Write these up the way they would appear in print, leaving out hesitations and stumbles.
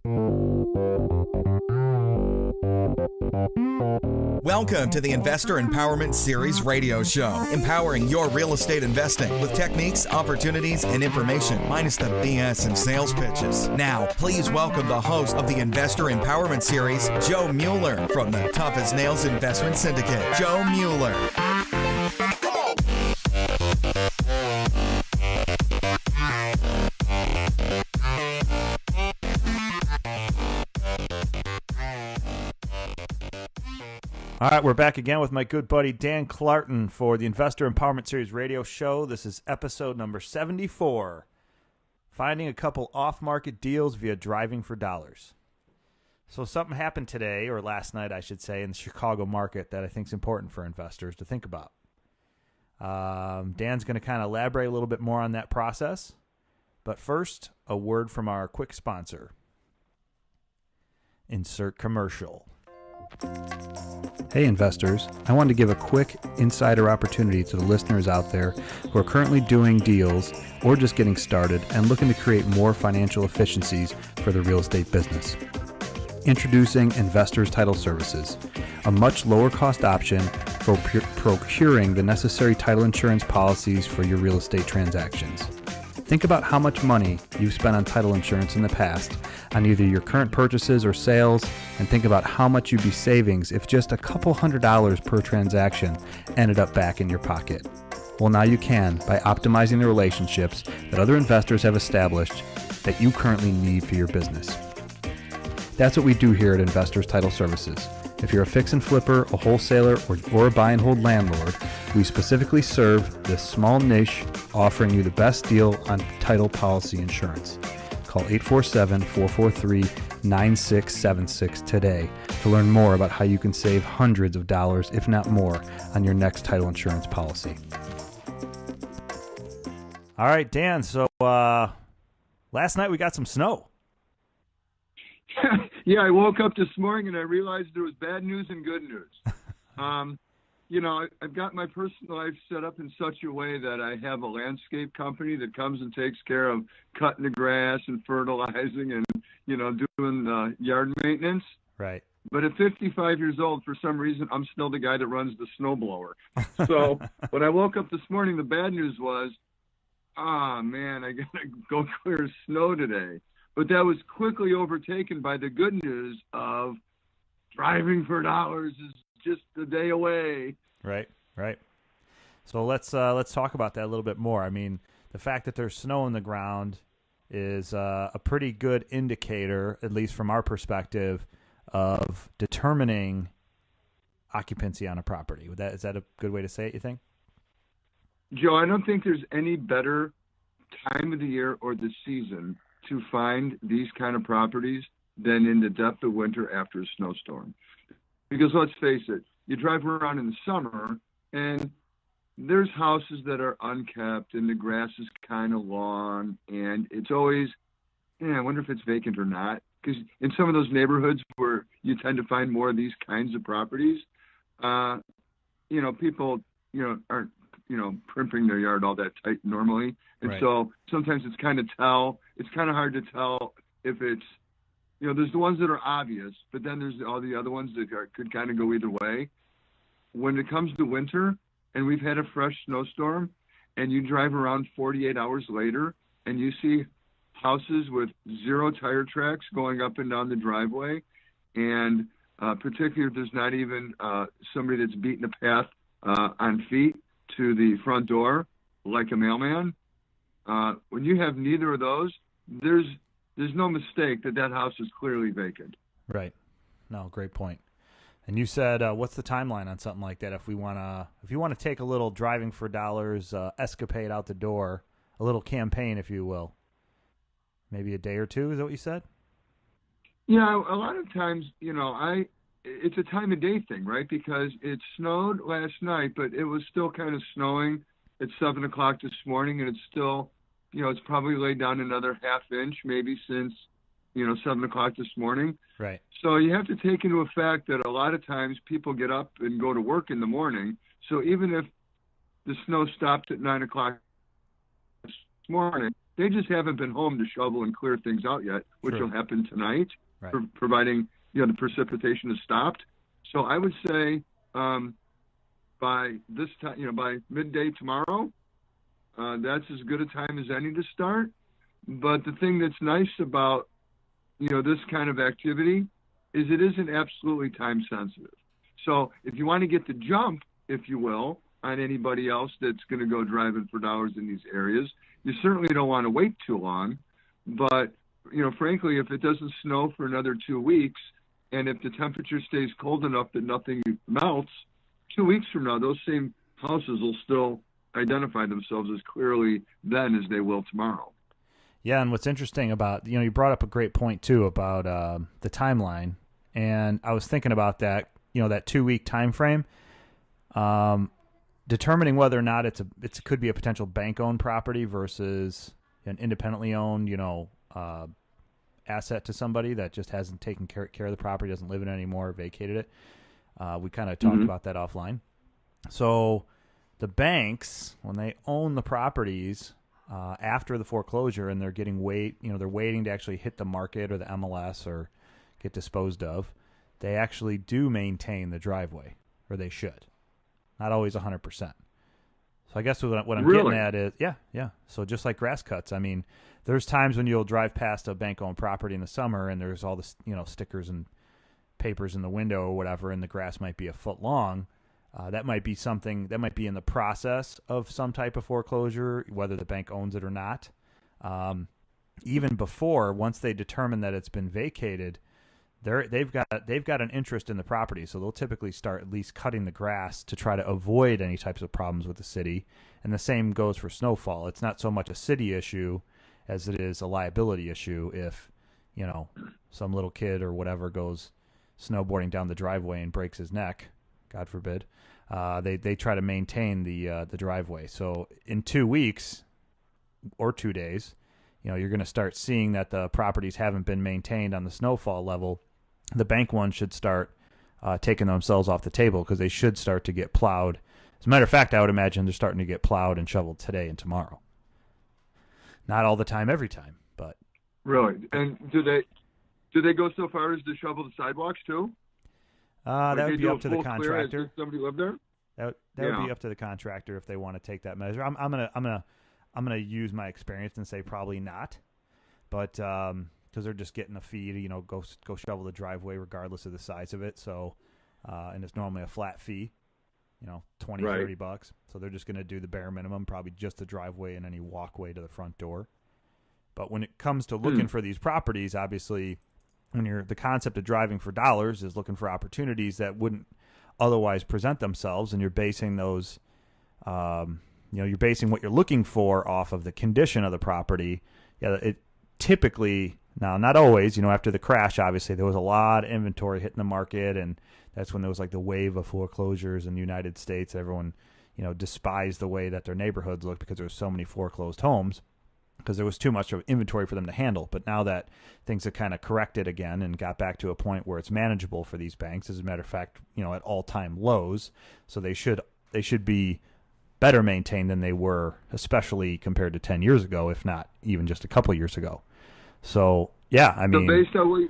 Welcome to the Investor Empowerment Series radio show, empowering your real estate investing with techniques, opportunities, and information, minus the BS and sales pitches. Now, please welcome the host of the Investor Empowerment Series, Joe Mueller, from the Tough as Nails Investment Syndicate, Joe Mueller. All right, we're back again with my good buddy Dan Clarton for the Investor Empowerment Series radio show. This is episode number 74, finding a couple off-market deals via driving for dollars. So something happened today, or last night, I should say, in the Chicago market that I think is important for investors to think about. Dan's going to kind of elaborate a little bit more on that process. But first, a word from our quick sponsor. Insert commercial. Hey investors, I wanted to give a quick insider opportunity to the listeners out there who are currently doing deals or just getting started and looking to create more financial efficiencies for their real estate business. Introducing Investors Title Services, a much lower cost option for procuring the necessary title insurance policies for your real estate transactions. Think about how much money you've spent on title insurance in the past on either your current purchases or sales, and think about how much you'd be savings if just a couple $100s per transaction ended up back in your pocket. Well, now you can by optimizing the relationships that other investors have established that you currently need for your business. That's what we do here at Investors Title Services. If you're a fix and flipper, a wholesaler, or a buy and hold landlord, we specifically serve this small niche, offering you the best deal on title policy insurance. Call 847-443-9676 today to learn more about how you can save hundreds of dollars, if not more, on your next title insurance policy. All right, Dan, so last night we got some snow. Yeah, I woke up this morning and I realized there was bad news and good news. I've got my personal life set up in such a way that I have a landscape company that comes and takes care of cutting the grass and fertilizing and, doing yard maintenance. Right. But at 55 years old, for some reason, I'm still the guy that runs the snowblower. So when I woke up this morning, the bad news was, man, I got to go clear snow today. But that was quickly overtaken by the good news of driving for dollars is just a day away. Right. So let's talk about that a little bit more. I mean, the fact that there's snow on the ground is a pretty good indicator, at least from our perspective, of determining occupancy on a property. Is that a good way to say it, you think? Joe, I don't think there's any better time of the year or the season to find these kind of properties than in the depth of winter after a snowstorm. Because let's face it, you drive around in the summer and there's houses that are unkept and the grass is kind of long and it's always, I wonder if it's vacant or not. Because in some of those neighborhoods where you tend to find more of these kinds of properties, people, aren't, primping their yard all that tight normally. And right. So sometimes it's kind of hard to tell if it's, there's the ones that are obvious, but then there's all the other ones that could kind of go either way. When it comes to winter and we've had a fresh snowstorm and you drive around 48 hours later and you see houses with 0 tire tracks going up and down the driveway, and particularly if there's not even somebody that's beaten a path on feet to the front door like a mailman, when you have neither of those, there's no mistake that house is clearly vacant. Right. No, great point. And you said, what's the timeline on something like that? If you want to take a little driving for dollars escapade out the door, a little campaign, if you will, maybe a day or two. Is that what you said? Yeah, a lot of times, it's a time of day thing, right? Because it snowed last night, but it was still kind of snowing at 7 o'clock this morning, and it's still, it's probably laid down another half inch maybe since, 7 o'clock this morning. Right. So you have to take into effect that a lot of times people get up and go to work in the morning. So even if the snow stopped at 9 o'clock this morning, They just haven't been home to shovel and clear things out yet, which Sure. will happen tonight, Right. providing the precipitation is stopped. So I would say by this time, by midday tomorrow, that's as good a time as any to start. But the thing that's nice about this kind of activity is it isn't absolutely time sensitive. So if you want to get the jump, if you will, on anybody else that's going to go driving for dollars in these areas, you certainly don't want to wait too long. But frankly, if it doesn't snow for another 2 weeks, and if the temperature stays cold enough that nothing melts, 2 weeks from now, those same houses will still identify themselves as clearly then as they will tomorrow. Yeah, and what's interesting about, you brought up a great point, too, about the timeline. And I was thinking about that, that 2 week time frame, determining whether or not it could be a potential bank-owned property versus an independently owned, asset to somebody that just hasn't taken care of the property, doesn't live in it anymore, vacated it. We kind of talked about that offline. So the banks, when they own the properties after the foreclosure and they're they're waiting to actually hit the market or the MLS or get disposed of, they actually do maintain the driveway, or they should. Not always 100%. So I guess what I'm Really? getting at is, yeah. So just like grass cuts, I mean, there's times when you'll drive past a bank-owned property in the summer and there's all this, stickers and papers in the window or whatever, and the grass might be a foot long. That might be something that might be in the process of some type of foreclosure, whether the bank owns it or not. Even before, once they determine that it's been vacated, they've got an interest in the property, so they'll typically start at least cutting the grass to try to avoid any types of problems with the city. And the same goes for snowfall. It's not so much a city issue as it is a liability issue if some little kid or whatever goes snowboarding down the driveway and breaks his neck, God forbid. They try to maintain the driveway. So in 2 weeks or 2 days, you're going to start seeing that the properties haven't been maintained on the snowfall level. The bank ones should start taking themselves off the table because they should start to get plowed. As a matter of fact, I would imagine they're starting to get plowed and shoveled today and tomorrow. Not all the time, every time, but Really? And do they go so far as to shovel the sidewalks too? that Like would they be do up a to the full clear as contractor. if somebody lived there? That Yeah. would be up to the contractor if they want to take that measure. I'm gonna use my experience and say probably not, but because they're just getting a fee to go shovel the driveway regardless of the size of it. So and it's normally a flat fee, $20, Right. $30. So they're just gonna do the bare minimum, probably just the driveway and any walkway to the front door. But when it comes to looking for these properties, obviously, when the concept of driving for dollars is looking for opportunities that wouldn't otherwise present themselves, and you're basing those, you're basing what you're looking for off of the condition of the property. Yeah, it typically, now not always, after the crash, obviously there was a lot of inventory hitting the market, and that's when there was like the wave of foreclosures in the United States. Everyone, despised the way that their neighborhoods looked because there were so many foreclosed homes, because there was too much of inventory for them to handle. But now that things have kind of corrected again and got back to a point where it's manageable for these banks, as a matter of fact, at all-time lows, so they should be better maintained than they were, especially compared to 10 years ago, if not even just a couple years ago. So, yeah, I mean... So based on what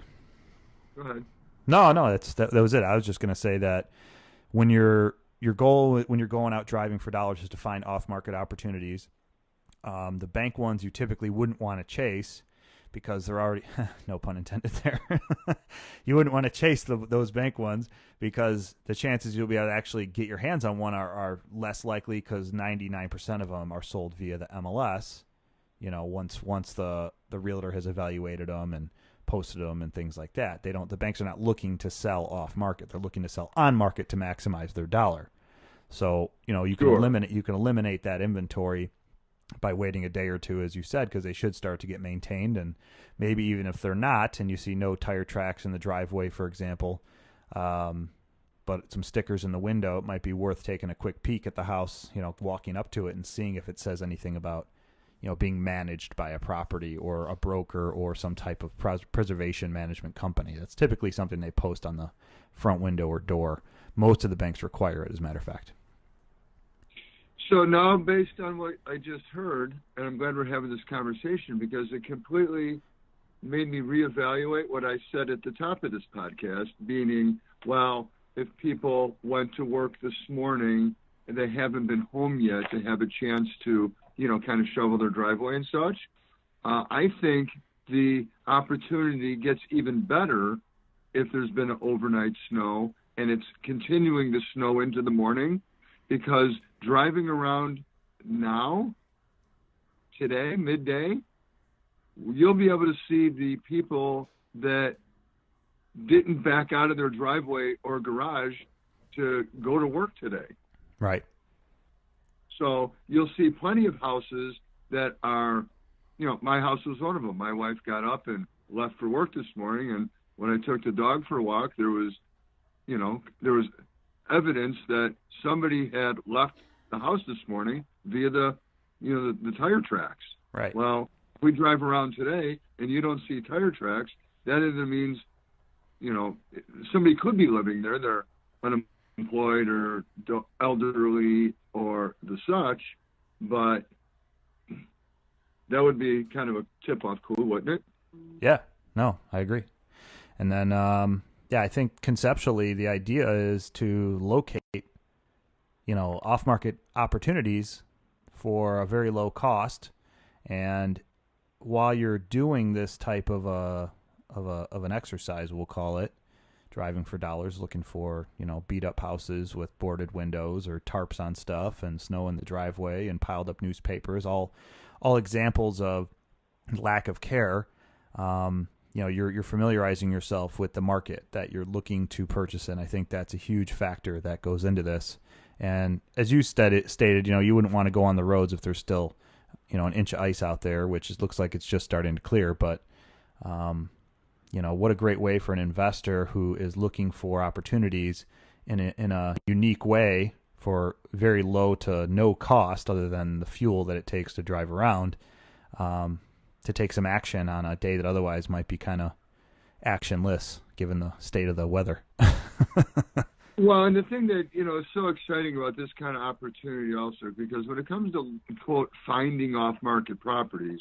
go ahead. No, that was it. I was just going to say that when your goal when you're going out driving for dollars is to find off-market opportunities, the bank ones you typically wouldn't want to chase because they're already, no pun intended there. You wouldn't want to chase those bank ones because the chances you'll be able to actually get your hands on one are less likely, because 99% of them are sold via the MLS. Once the realtor has evaluated them and posted them and things like that. The banks are not looking to sell off market. They're looking to sell on market to maximize their dollar. So, you can eliminate that inventory by waiting a day or two, as you said, because they should start to get maintained. And maybe even if they're not, and you see no tire tracks in the driveway, for example, but some stickers in the window, it might be worth taking a quick peek at the house, walking up to it and seeing if it says anything about, being managed by a property or a broker or some type of preservation management company. That's typically something they post on the front window or door. Most of the banks require it, as a matter of fact. So now, based on what I just heard, and I'm glad we're having this conversation because it completely made me reevaluate what I said at the top of this podcast, meaning, well, if people went to work this morning and they haven't been home yet to have a chance to, kind of shovel their driveway and such, I think the opportunity gets even better if there's been an overnight snow and it's continuing to snow into the morning, because driving around now, today, midday, you'll be able to see the people that didn't back out of their driveway or garage to go to work today. Right. So you'll see plenty of houses that are, my house was one of them. My wife got up and left for work this morning, and when I took the dog for a walk, there was evidence that somebody had left the house this morning via the tire tracks. Right. Well, if we drive around today and you don't see tire tracks, that either means, somebody could be living there. They're unemployed or elderly or the such, but that would be kind of a tip-off clue, wouldn't it? Yeah, no, I agree. And then, I think conceptually the idea is to locate, off-market opportunities for a very low cost. And while you're doing this type of an exercise, we'll call it, driving for dollars, looking for, beat up houses with boarded windows or tarps on stuff and snow in the driveway and piled up newspapers, all examples of lack of care. You're familiarizing yourself with the market that you're looking to purchase in. I think that's a huge factor that goes into this. And as you stated, you wouldn't want to go on the roads if there's still, an inch of ice out there, which looks like it's just starting to clear. But, what a great way for an investor who is looking for opportunities in a unique way for very low to no cost other than the fuel that it takes to drive around, to take some action on a day that otherwise might be kind of actionless given the state of the weather. Well, and the thing that, is so exciting about this kind of opportunity also, because when it comes to, quote, finding off-market properties,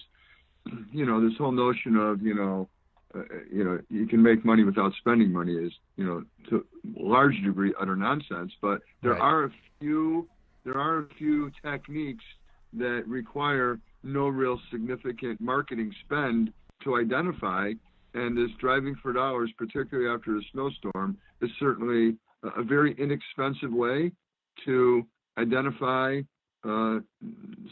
this whole notion of, you can make money without spending money is, to a large degree, utter nonsense. But there are a few techniques that require no real significant marketing spend to identify. And this driving for dollars, particularly after a snowstorm, is certainly a very inexpensive way to identify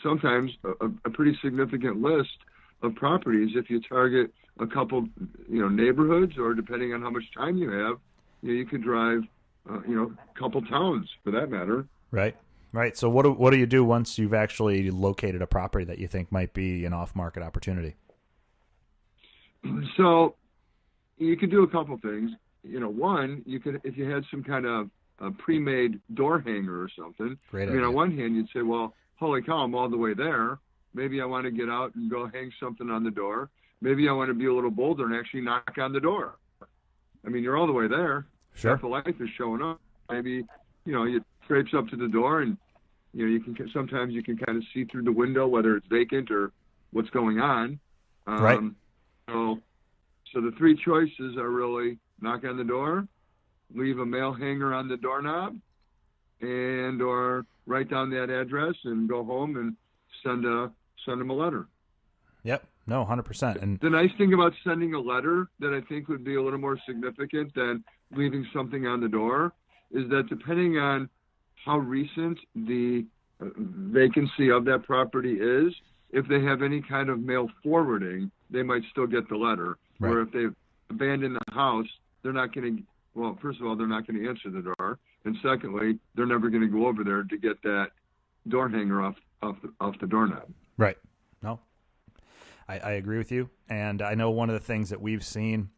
sometimes a pretty significant list of properties. If you target a couple, neighborhoods, or depending on how much time you have, you could drive, a couple towns for that matter. Right. Right. So what do you do once you've actually located a property that you think might be an off-market opportunity? So you could do a couple things. One, you could, if you had some kind of a pre-made door hanger or something. Great idea. On one hand, you'd say, well, holy cow, I'm all the way there. Maybe I want to get out and go hang something on the door. Maybe I want to be a little bolder and actually knock on the door. You're all the way there. Sure. Half the life is showing up. Maybe, you traipse up to the door and, sometimes you can kind of see through the window whether it's vacant or what's going on. Right. So the three choices are really knock on the door, leave a mail hanger on the doorknob, and or write down that address and go home and send them a letter. Yep. No, 100%. And the nice thing about sending a letter that I think would be a little more significant than leaving something on the door is that depending on how recent the vacancy of that property is, if they have any kind of mail forwarding, they might still get the letter. Right. Or if they've abandoned the house, they're not going to, well, first of all, they're not going to answer the door. And secondly, they're never going to go over there to get that door hanger off the doorknob. Right. No, I agree with you. And I know one of the things that we've seen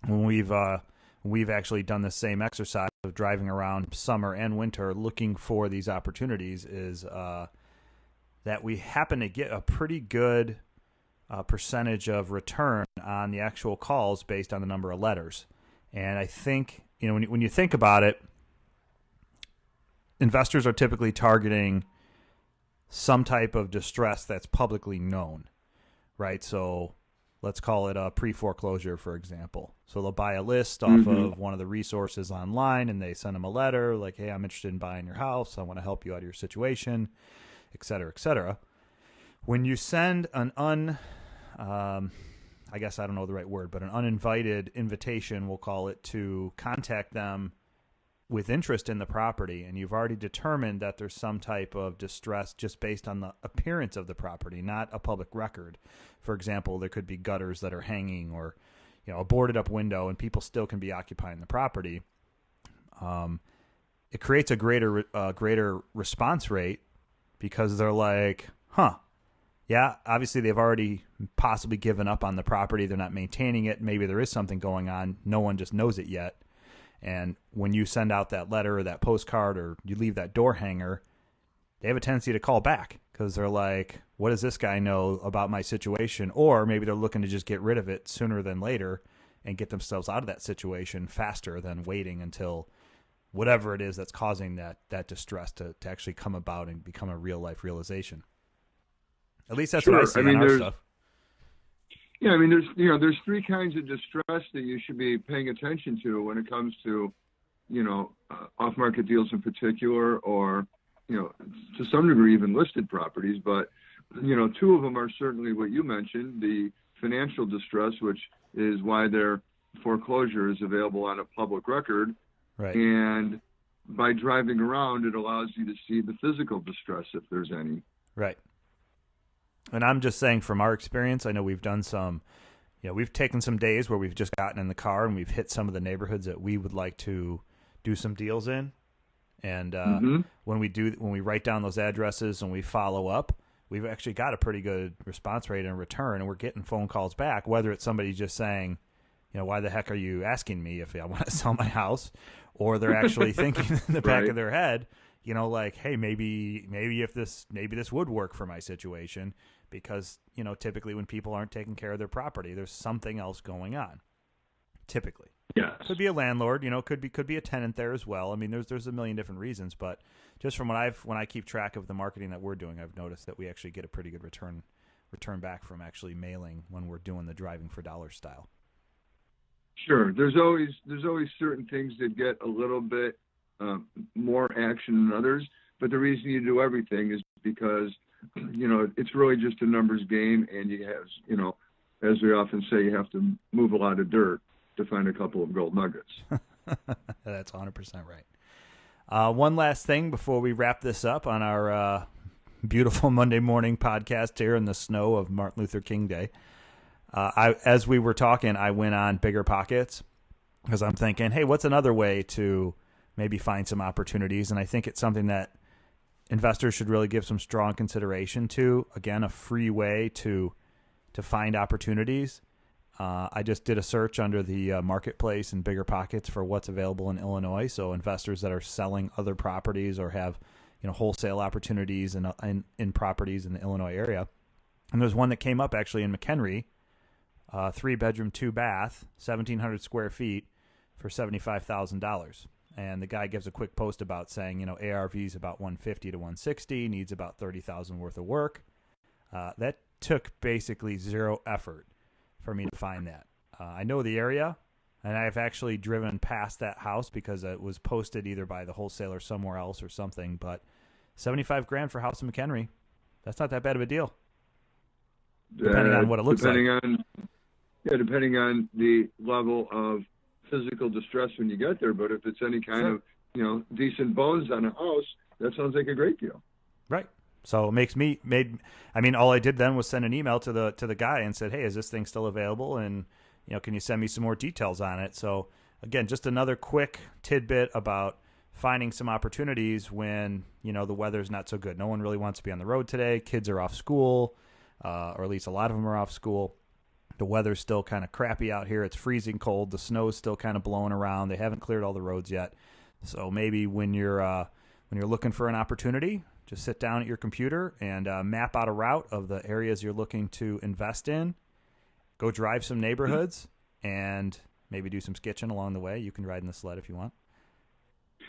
when we've actually done the same exercise of driving around summer and winter looking for these opportunities is that we happen to get a pretty good percentage of return on the actual calls based on the number of letters. And I think, when you think about it, investors are typically targeting some type of distress that's publicly known, right? So let's call it a pre-foreclosure, for example. So they'll buy a list off of one of the resources online, and they send them a letter like, hey, I'm interested in buying your house. I want to help you out of your situation, et cetera, et cetera. When you send an I guess I don't know the right word, but an uninvited invitation, we'll call it, to contact them with interest in the property, and you've already determined that there's some type of distress just based on the appearance of the property, not a public record. For example, there could be gutters that are hanging, or a boarded up window, and people still can be occupying the property. It creates a greater response rate, because they're like, yeah, obviously they've already possibly given up on the property. They're not maintaining it. Maybe there is something going on. No one just knows it yet. And when you send out that letter or that postcard, or you leave that door hanger, they have a tendency to call back, because they're like, what does this guy know about my situation? Or maybe they're looking to just get rid of it sooner than later and get themselves out of that situation faster than waiting until whatever it is that's causing that distress to actually come about and become a real life realization. At least that's what I see on our stuff. Yeah, I mean, there's three kinds of distress that you should be paying attention to when it comes to, off-market deals in particular, or, to some degree even listed properties. But, two of them are certainly what you mentioned, the financial distress, which is why their foreclosure is available on a public record. Right. And by driving around, it allows you to see the physical distress, if there's any. Right. And I'm just saying, from our experience, I know we've done some, we've taken some days where we've just gotten in the car and we've hit some of the neighborhoods that we would like to do some deals in. And when we write down those addresses and we follow up, we've actually got a pretty good response rate in return, and we're getting phone calls back, whether it's somebody just saying, why the heck are you asking me if I want to sell my house? Or they're actually thinking in the back of their head, like, hey, maybe this would work for my situation, because, typically when people aren't taking care of their property, there's something else going on. Typically. Yes. Could be a landlord, could be a tenant there as well. I mean, there's a million different reasons, but just from when I keep track of the marketing that we're doing, I've noticed that we actually get a pretty good return back from actually mailing when we're doing the driving for dollars style. Sure. There's always certain things that get a little bit more action than others, but the reason you do everything is because, it's really just a numbers game, and you have, as we often say, you have to move a lot of dirt to find a couple of gold nuggets. That's 100% right. One last thing before we wrap this up on our beautiful Monday morning podcast here in the snow of Martin Luther King Day. As we were talking, I went on Bigger Pockets, because I'm thinking, hey, what's another way to maybe find some opportunities? And I think it's something that investors should really give some strong consideration to. Again, a free way to find opportunities. I just did a search under the marketplace in Bigger Pockets for what's available in Illinois. So investors that are selling other properties or have wholesale opportunities in properties in the Illinois area. And there's one that came up actually in McHenry, 3-bedroom, 2-bath, 1,700 square feet for $75,000. And the guy gives a quick post about saying, ARV is about 150 to 160, needs about 30,000 worth of work. That took basically zero effort for me to find that. I know the area, and I've actually driven past that house because it was posted either by the wholesaler somewhere else or something. But $75,000 for a house in McHenry, that's not that bad of a deal, depending on what it looks like. Depending on the level of physical distress when you get there, but if it's any kind of decent bones on a house, that sounds like a great deal. Right. So it all I did then was send an email to the guy and said, hey, is this thing still available? And can you send me some more details on it? So again, just another quick tidbit about finding some opportunities when the weather's not so good. No one really wants to be on the road today. Kids are off school, or at least a lot of them are off school. The weather's still kind of crappy out here. It's freezing cold. The snow's still kind of blowing around. They haven't cleared all the roads yet. So maybe when you're looking for an opportunity, just sit down at your computer and map out a route of the areas you're looking to invest in. Go drive some neighborhoods and maybe do some sketching along the way. You can ride in the sled if you want.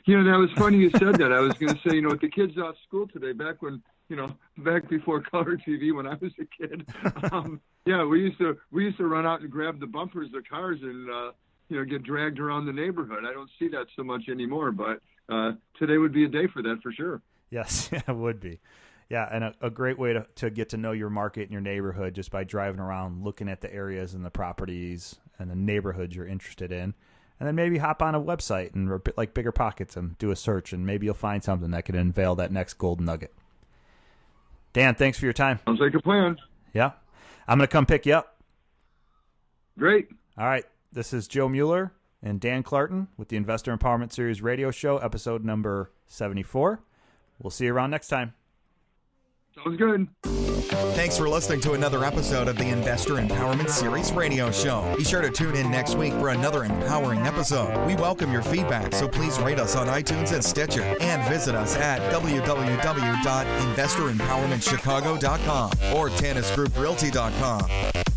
That was funny you said that. I was going to say, with the kids off school today, back when back before color TV when I was a kid. Yeah, we used to run out and grab the bumpers of cars and get dragged around the neighborhood. I don't see that so much anymore, but today would be a day for that for sure. Yes, it would be. Yeah, and a great way to get to know your market and your neighborhood just by driving around, looking at the areas and the properties and the neighborhoods you're interested in. And then maybe hop on a website and like Bigger Pockets and do a search, and maybe you'll find something that could unveil that next golden nugget. Dan, thanks for your time. Sounds like a plan. Yeah. I'm going to come pick you up. Great. All right. This is Joe Mueller and Dan Clarton with the Investor Empowerment Series radio show, episode number 74. We'll see you around next time. Sounds good. Thanks for listening to another episode of the Investor Empowerment Series radio show. Be sure to tune in next week for another empowering episode. We welcome your feedback, so please rate us on iTunes and Stitcher, and visit us at www.investoремpowermentchicago.com or tennisgrouprealty.com.